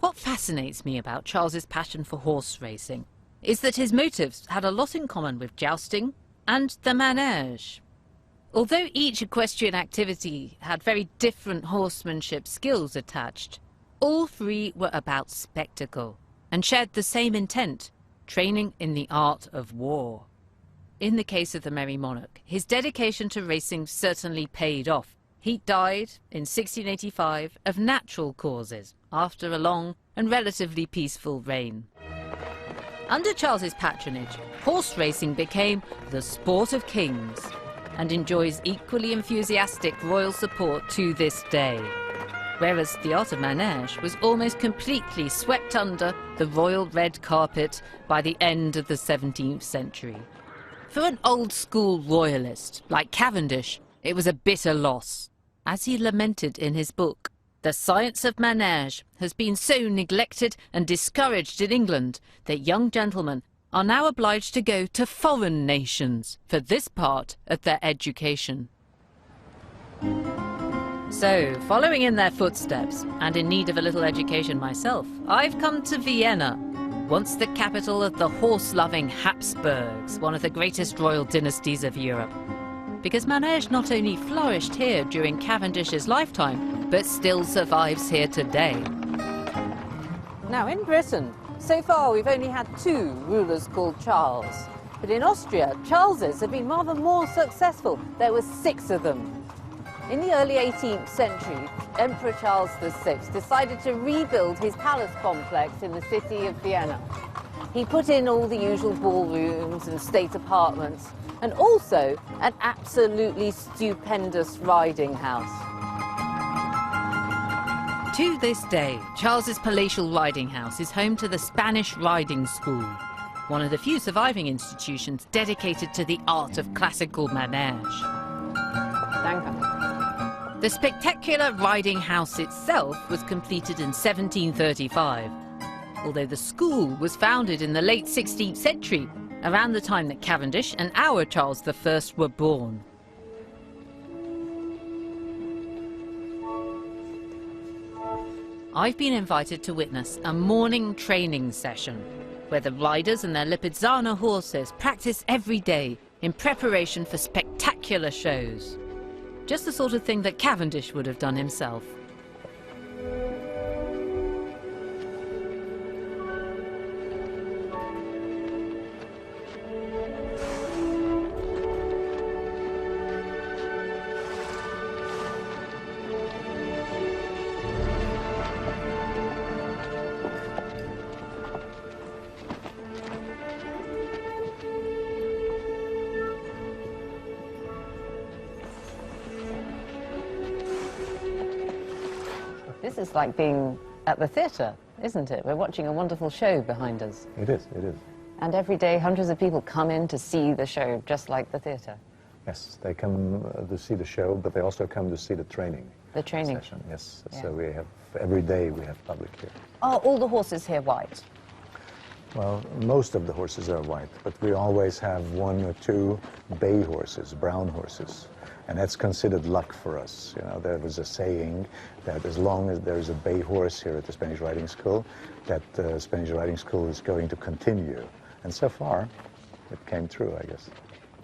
What fascinates me about Charles's passion for horse racing is that his motives had a lot in common with jousting and the manège. Although each equestrian activity had very different horsemanship skills attached, all three were about spectacle and shared the same intent, training in the art of war. In the case of the Merry Monarch, his dedication to racing certainly paid off. He died in 1685 of natural causes after a long and relatively peaceful reign. Under Charles's patronage, horse racing became the sport of kings and enjoys equally enthusiastic royal support to this day, whereas the art of manège was almost completely swept under the royal red carpet by the end of the 17th century. For an old-school royalist like Cavendish, it was a bitter loss. As he lamented in his book, the science of manège has been so neglected and discouraged in England that young gentlemen are now obliged to go to foreign nations for this part of their education. So, following in their footsteps, and in need of a little education myself, I've come to Vienna, once the capital of the horse-loving Habsburgs, one of the greatest royal dynasties of Europe. Because manège not only flourished here during Cavendish's lifetime, but still survives here today. Now, in Britain, so far we've only had 2 rulers called Charles. But in Austria, Charleses have been rather more successful. There were 6 of them. In the early 18th century, Emperor Charles VI decided to rebuild his palace complex in the city of Vienna. He put in all the usual ballrooms and state apartments, and also an absolutely stupendous riding house. To this day, Charles's palatial riding house is home to the Spanish Riding School, one of the few surviving institutions dedicated to the art of classical manège. Danke. The spectacular riding house itself was completed in 1735, although the school was founded in the late 16th century, around the time that Cavendish and our Charles I were born. I've been invited to witness a morning training session, where the riders and their Lipizzaner horses practice every day in preparation for spectacular shows. Just the sort of thing that Cavendish would have done himself. This is like being at the theatre, isn't it? We're watching a wonderful show behind us. It is, it is. And every day hundreds of people come in to see the show, just like the theatre. Yes, they come to see the show, but they also come to see the training. The training session, yes. Yeah. So we have, every day we have public here. Are all the horses here white? Well, most of the horses are white, but we always have one or two bay horses, brown horses. And that's considered luck for us. You know, there was a saying that as long as there's a bay horse here at the Spanish Riding School, that the Spanish Riding School is going to continue. And so far, it came true, I guess.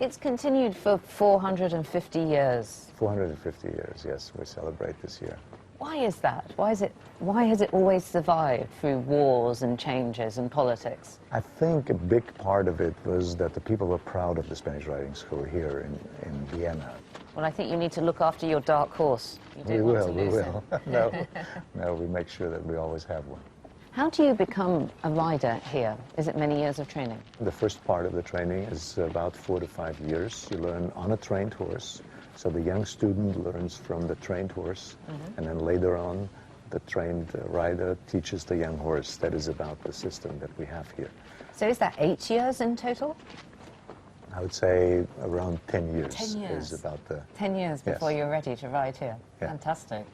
It's continued for 450 years. 450 years, yes, we celebrate this year. Why is that? Why has it always survived through wars and changes and politics? I think a big part of it was that the people were proud of the Spanish Riding School here in Vienna. Well, I think you need to look after your dark horse. You don't want to lose him. No, we make sure that we always have one. How do you become a rider here? Is it many years of training? The first part of the training is about 4 to 5 years. You learn on a trained horse. So the young student learns from the trained horse, and then later on, the trained rider teaches the young horse. That is about the system that we have here. So is that 8 years in total? I would say around 10 years, 10 years. is about the... 10 years before Yes. you're ready to ride here. Yeah. Fantastic.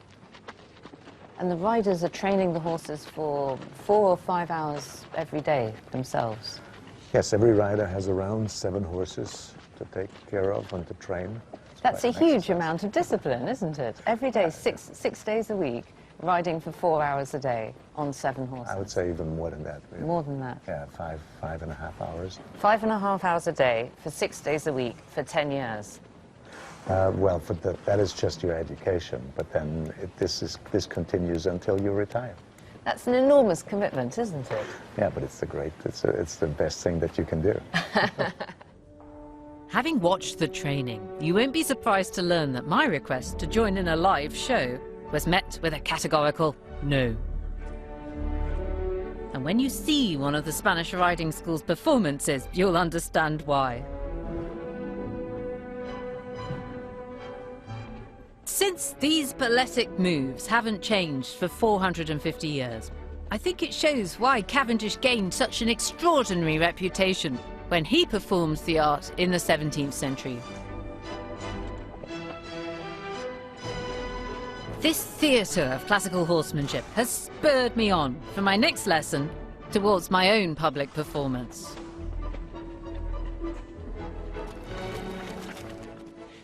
And the riders are training the horses for 4 or 5 hours every day themselves? Yes, every rider has around 7 horses to take care of and to train. That's a quite an huge exercise. amount of discipline, isn't it? Every day, six days a week, riding for 4 hours a day on 7 horses. I would say even more than that. Really. More than that. Yeah, 5.5 hours. 5.5 hours a day for 6 days a week for 10 years. Well, that is just your education, but then this continues until you retire. That's an enormous commitment, isn't it? Yeah, but it's the best thing that you can do. Having watched the training, you won't be surprised to learn that my request to join in a live show was met with a categorical no. And when you see one of the Spanish Riding School's performances, you'll understand why. Since these balletic moves haven't changed for 450 years, I think it shows why Cavendish gained such an extraordinary reputation when he performs the art in the 17th century. This theatre of classical horsemanship has spurred me on for my next lesson towards my own public performance.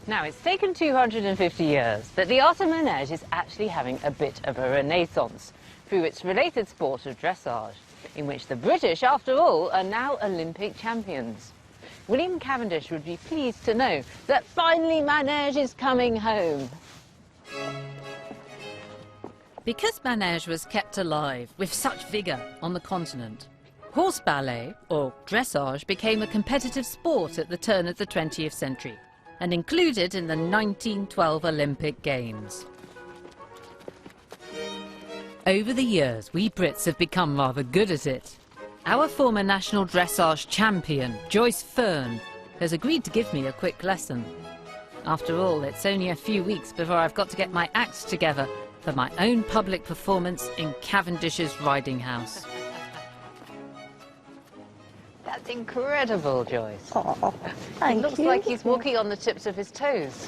Now, it's taken 250 years, but the art of manège is actually having a bit of a renaissance through its related sport of dressage, in which the British, after all, are now Olympic champions. William Cavendish would be pleased to know that finally manège is coming home. Because manège was kept alive with such vigour on the continent, horse ballet, or dressage, became a competitive sport at the turn of the 20th century and included in the 1912 Olympic Games. Over the years, we Brits have become rather good at it. Our former national dressage champion, Joyce Fern, has agreed to give me a quick lesson. After all, it's only a few weeks before I've got to get my act together for my own public performance in Cavendish's riding house. That's incredible, Joyce. Oh, It thank looks you. like he's walking on the tips of his toes,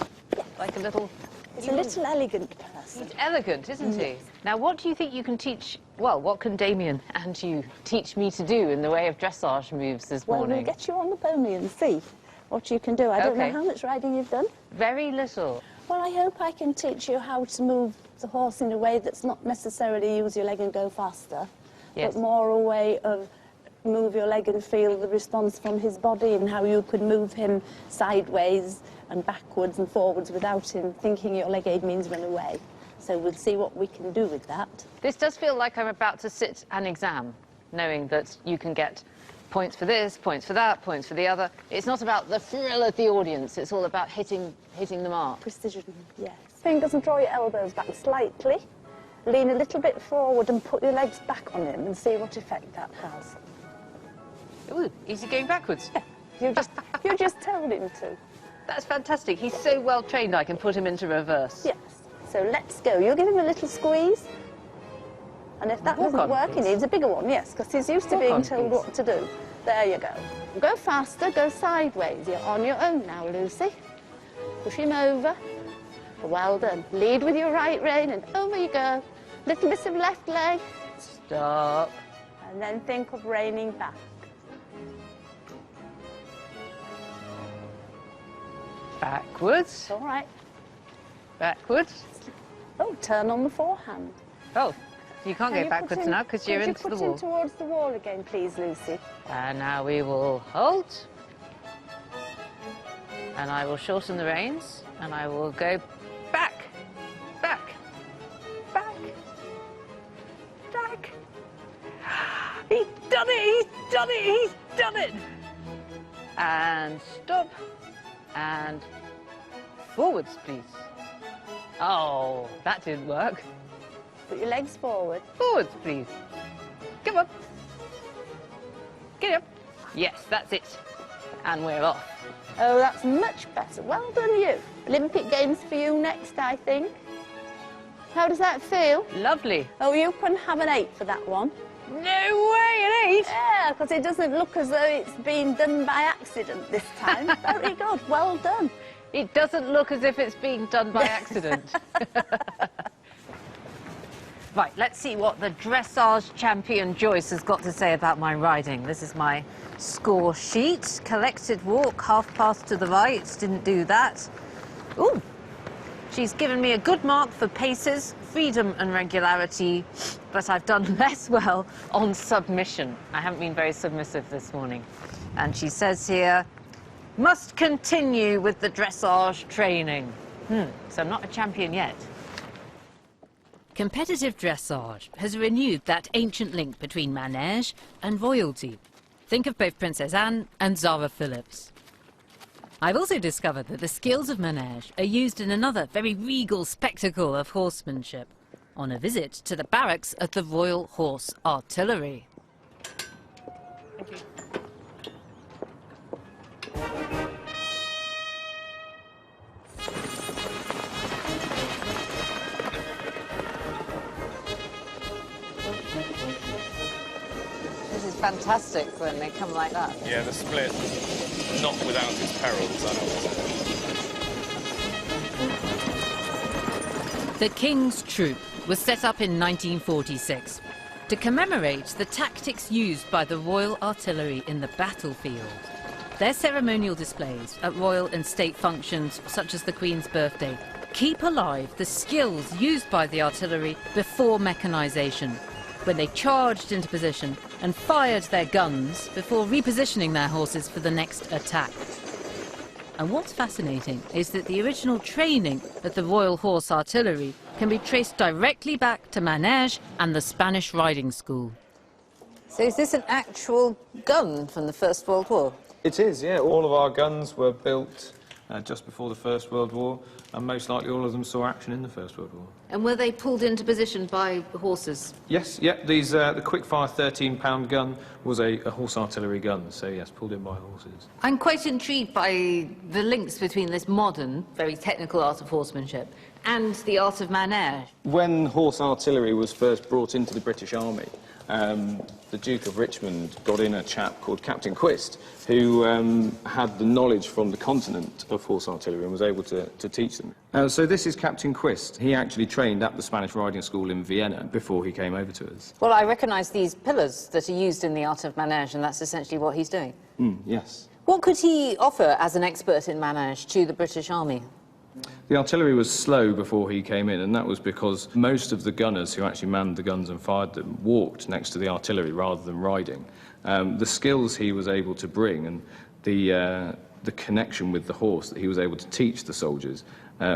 like a little He's a little elegant person. He's elegant, isn't he? Now, what do you think you can teach, well, what can Damien and you teach me to do in the way of dressage moves this Well, morning? we'll get you on the pony and see what you can do. I don't know Okay. how much riding you've done. Very little. Well, I hope I can teach you how to move the horse in a way that's not necessarily use your leg and go faster, Yes. but more a way of move your leg and feel the response from his body and how you could move him sideways and backwards and forwards without him thinking your leg aid means run away. So we'll see what we can do with that. This does feel like I'm about to sit an exam, knowing that you can get points for this, points for that, points for the other. It's not about the thrill of the audience, it's all about hitting the mark. Precision, yes. Fingers and draw your elbows back slightly. Lean a little bit forward and put your legs back on him and see what effect that has. Ooh, is he going backwards? You just told him to. That's fantastic. He's so well trained I can put him into reverse. Yes. So let's go. You'll give him a little squeeze. And if that doesn't work, he needs a bigger one, yes, because he's used to being told what to do. There you go. Go faster, go sideways. You're on your own now, Lucy. Push him over. Well done. Lead with your right rein and over you go. Little bit of left leg. Stop. And then think of reining back. Backwards. All right. Backwards. Oh, turn on the forehand. Oh, you can't go backwards now because you're into the Could you wall. put him towards the wall again, please, Lucy? And now we will halt. And I will shorten the reins. And I will go back, back, back, back. He's done it, he's done it, he's done it. And stop. And forwards, please. Oh, that didn't work. Put your legs forward. Forwards, please. Come on. Get up. Yes, that's it. And we're off. Oh, that's much better. Well done, you. Olympic Games for you next, I think. How does that feel? Lovely. Oh, you can have an 8 for that one. No way, an 8? Yeah, because it doesn't look as though it's been done by accident this time. Very good. Well done. It doesn't look as if it's being done by accident. Right, let's see what the dressage champion Joyce has got to say about my riding. This is my score sheet. Collected walk, half pass to the right, didn't do that. Ooh, she's given me a good mark for paces, freedom and regularity, but I've done less well on submission. I haven't been very submissive this morning. And she says here, must continue with the dressage training. So I'm not a champion yet. Competitive dressage has renewed that ancient link between manège and royalty. Think of both Princess Anne and Zara Phillips. I've also discovered that the skills of manège are used in another very regal spectacle of horsemanship, on a visit to the barracks of the Royal Horse Artillery. Thank you. This is fantastic when they come like that. Yeah, the split, not without its perils, I know. The King's Troop was set up in 1946 to commemorate the tactics used by the Royal Artillery in the battlefield. Their ceremonial displays at royal and state functions, such as the Queen's birthday, keep alive the skills used by the artillery before mechanisation, when they charged into position and fired their guns before repositioning their horses for the next attack. And what's fascinating is that the original training at the Royal Horse Artillery can be traced directly back to manège and the Spanish riding school. So is this an actual gun from the First World War? It is, yeah. All of our guns were built just before the First World War, and most likely all of them saw action in the First World War. And were they pulled into position by horses? Yes, yeah, these, the quick-fire 13-pound gun was a horse artillery gun, so yes, pulled in by horses. I'm quite intrigued by the links between this modern, very technical art of horsemanship and the art of manège. When horse artillery was first brought into the British Army, the Duke of Richmond got in a chap called Captain Quist, who had the knowledge from the continent of horse artillery and was able to teach them. So this is Captain Quist. He actually trained at the Spanish riding school in Vienna before he came over to us. Well, I recognise these pillars that are used in the art of manège, and that's essentially what he's doing. Yes. What could he offer as an expert in manège to the British Army? The artillery was slow before he came in, and that was because most of the gunners who actually manned the guns and fired them walked next to the artillery rather than riding. The skills he was able to bring and the connection with the horse that he was able to teach the soldiers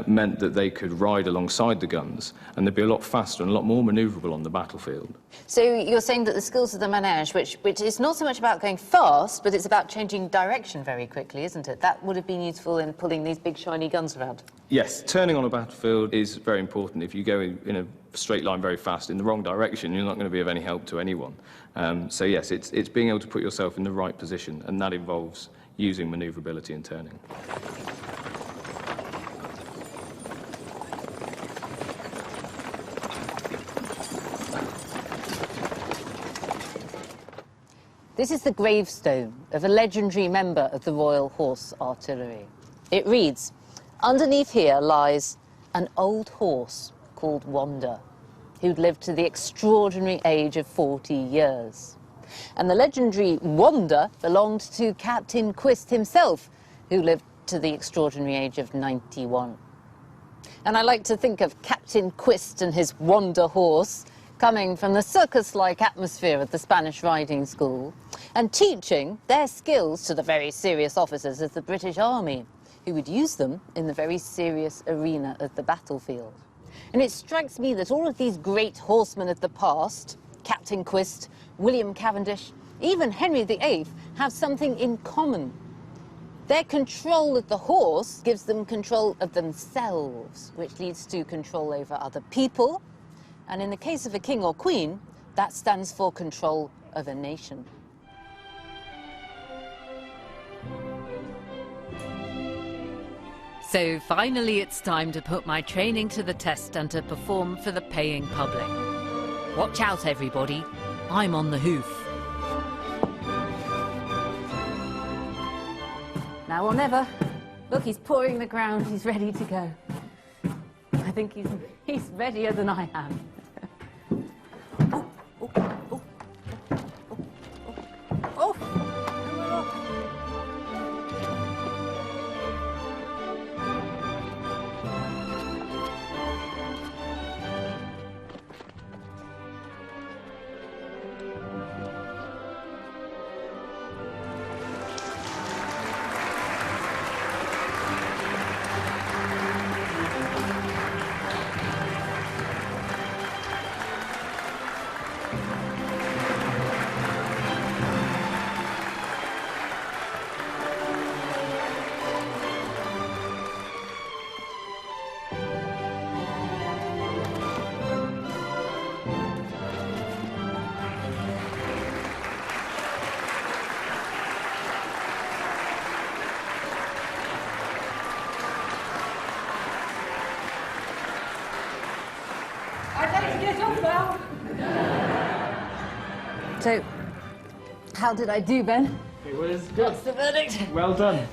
meant that they could ride alongside the guns, and they'd be a lot faster and a lot more manoeuvrable on the battlefield. So you're saying that the skills of the manège, which is not so much about going fast, but it's about changing direction very quickly, isn't it? That would have been useful in pulling these big shiny guns around. Yes, turning on a battlefield is very important. If you go in a straight line very fast in the wrong direction, you're not going to be of any help to anyone. So yes, it's being able to put yourself in the right position, and that involves using manoeuvrability and turning. This is the gravestone of a legendary member of the Royal Horse Artillery. It reads, "Underneath here lies an old horse called Wanda, who'd lived to the extraordinary age of 40 years. And the legendary Wanda belonged to Captain Quist himself, who lived to the extraordinary age of 91. And I like to think of Captain Quist and his Wanda horse coming from the circus-like atmosphere of the Spanish riding school and teaching their skills to the very serious officers of the British Army, who would use them in the very serious arena of the battlefield. And it strikes me that all of these great horsemen of the past, Captain Quist, William Cavendish, even Henry VIII, have something in common. Their control of the horse gives them control of themselves, which leads to control over other people. And in the case of a king or queen, that stands for control of a nation. So finally it's time to put my training to the test and to perform for the paying public. Watch out, everybody. I'm on the hoof. Now or never. Look, he's pawing the ground. He's ready to go. I think he's readier than I am. So, how did I do, Ben? It was good. What's the verdict? Well done.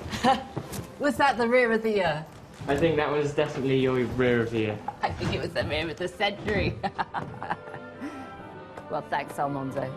Was that the rear of the year? I think that was definitely your rear of the year. I think it was the rear of the century. Well, thanks, Almonzo.